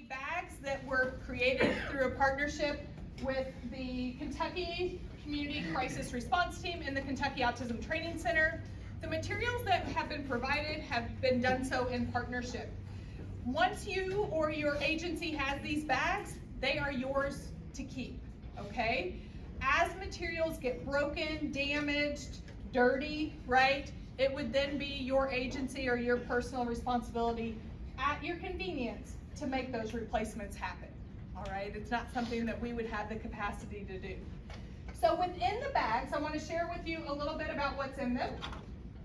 the bags that were created through a partnership with the Kentucky Community Crisis Response Team and the Kentucky Autism Training Center. The materials that have been provided have been done so in partnership. Once you or your agency has these bags, they are yours to keep, okay? As materials get broken, damaged, dirty, right, it would then be your agency or your personal responsibility at your convenience to make those replacements happen, all right? It's not something that we would have the capacity to do. So within the bags, I want to share with you a little bit about what's in them.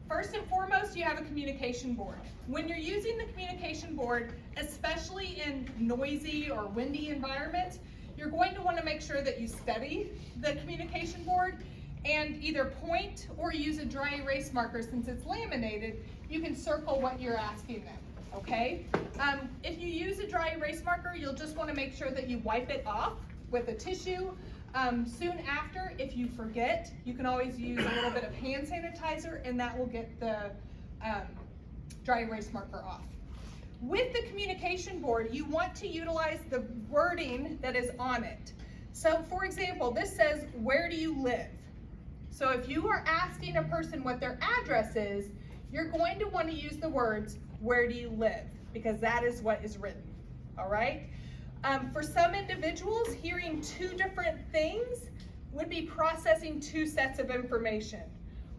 First and foremost, you have a communication board. When you're using the communication board, especially in noisy or windy environments, you're going to want to make sure that you study the communication board and either point or use a dry erase marker. Since it's laminated, you can circle what you're asking them, okay? If you use a dry erase marker, you'll just want to make sure that you wipe it off with a tissue. Soon after, if you forget, you can always use a little bit of hand sanitizer and that will get the dry erase marker off. With the communication board, you want to utilize the wording that is on it. So for example, this says, "Where do you live?" So if you are asking a person what their address is, you're going to want to use the words, "Where do you live?" because that is what is written, all right? For some individuals, hearing two different things would be processing two sets of information.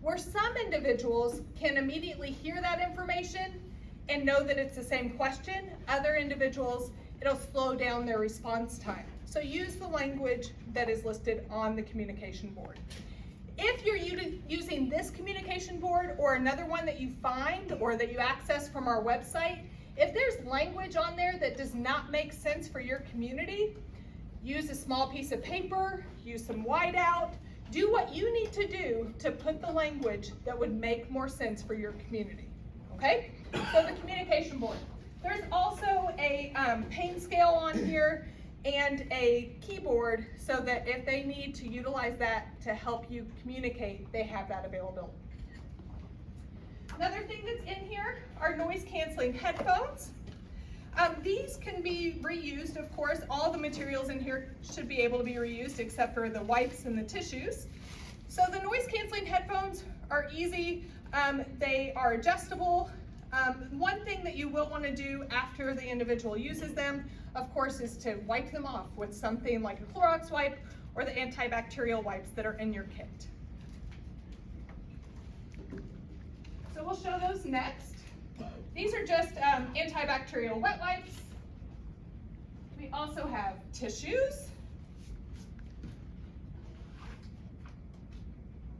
Where some individuals can immediately hear that information and know that it's the same question, other individuals, it'll slow down their response time. So use the language that is listed on the communication board. If you're using this communication board or another one that you find or that you access from our website, if there's language on there that does not make sense for your community, use a small piece of paper, use some whiteout, do what you need to do to put the language that would make more sense for your community, okay? So the communication board. There's also a pain scale on here and a keyboard so that if they need to utilize that to help you communicate, they have that available. Another thing that's in here are noise canceling headphones. These can be reused, of course. All the materials in here should be able to be reused except for the wipes and the tissues. So the noise canceling headphones are easy. They are adjustable. One thing that you will want to do after the individual uses them, of course, is to wipe them off with something like a Clorox wipe or the antibacterial wipes that are in your kit. So we'll show those next. These are just antibacterial wet wipes. We also have tissues.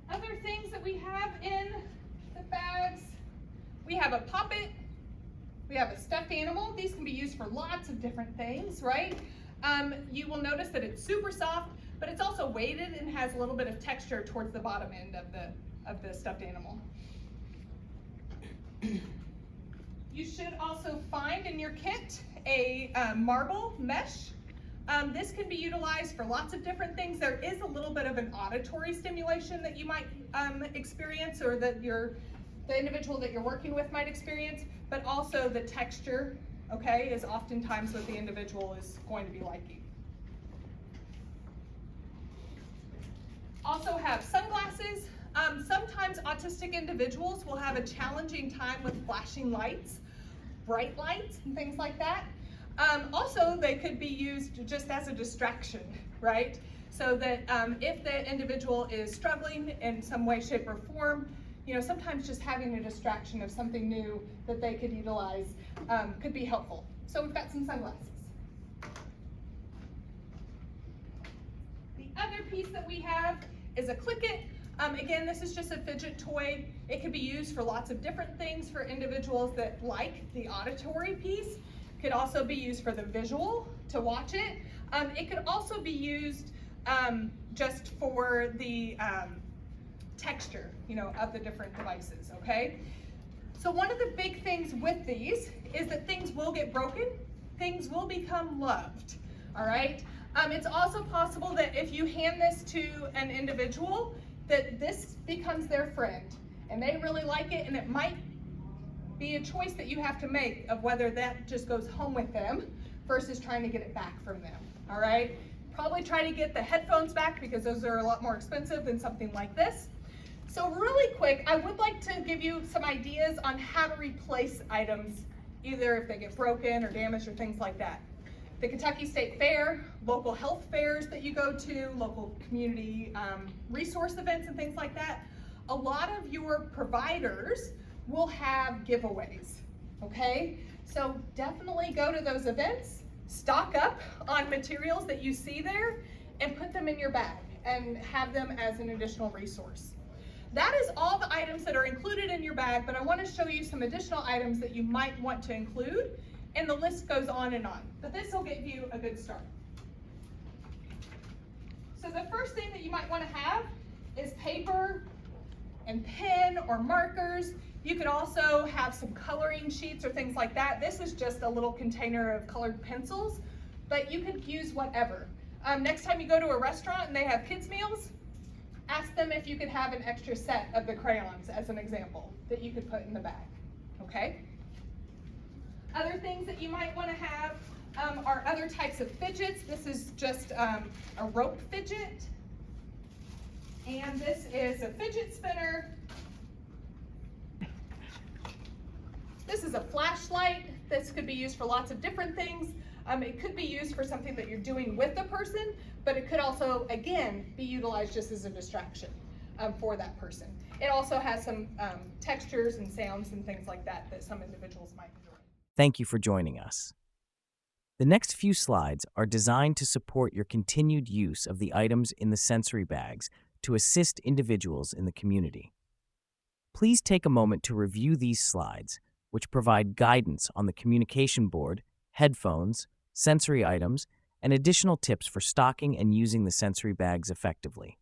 Other things that we have in the bags, we have a puppet, we have a stuffed animal. These can be used for lots of different things, right? You will notice that it's super soft, but it's also weighted and has a little bit of texture towards the bottom end of the stuffed animal. You should also find in your kit a marble mesh. This can be utilized for lots of different things. There is a little bit of an auditory stimulation that you might experience or that the individual that you're working with might experience, but also the texture, okay, is oftentimes what the individual is going to be liking. Also have sunglasses. Sometimes autistic individuals will have a challenging time with flashing lights, bright lights, and things like that. Also, they could be used just as a distraction, right? So that if the individual is struggling in some way, shape, or form, you know, sometimes just having a distraction of something new that they could utilize could be helpful. So we've got some sunglasses. The other piece that we have is a Click-It. Again, this is just a fidget toy. It could be used for lots of different things for individuals that like the auditory piece. It could also be used for the visual, to watch it. It could also be used just for the texture, you know, of the different devices, okay? So one of the big things with these is that things will get broken, things will become loved, all right? It's also possible that if you hand this to an individual, that this becomes their friend and they really like it, and it might be a choice that you have to make of whether that just goes home with them versus trying to get it back from them, all right? Probably try to get the headphones back because those are a lot more expensive than something like this. So really quick, I would like to give you some ideas on how to replace items, either if they get broken or damaged or things like that. The Kentucky State Fair, local health fairs that you go to, local community resource events and things like that, a lot of your providers will have giveaways, okay? So definitely go to those events, stock up on materials that you see there, and put them in your bag and have them as an additional resource. That is all the items that are included in your bag, but I want to show you some additional items that you might want to include, and the list goes on and on, but this will give you a good start. So the first thing that you might want to have is paper and pen or markers. You could also have some coloring sheets or things like that. This is just a little container of colored pencils, but you could use whatever. Next time you go to a restaurant and they have kids meals, ask them if you could have an extra set of the crayons as an example that you could put in the bag, okay? Other things that you might want to have are other types of fidgets. This is just a rope fidget. And this is a fidget spinner. This is a flashlight. This could be used for lots of different things. It could be used for something that you're doing with the person, but it could also, again, be utilized just as a distraction for that person. It also has some textures and sounds and things like that that some individuals might enjoy. Thank you for joining us. The next few slides are designed to support your continued use of the items in the sensory bags to assist individuals in the community. Please take a moment to review these slides, which provide guidance on the communication board, headphones, sensory items, and additional tips for stocking and using the sensory bags effectively.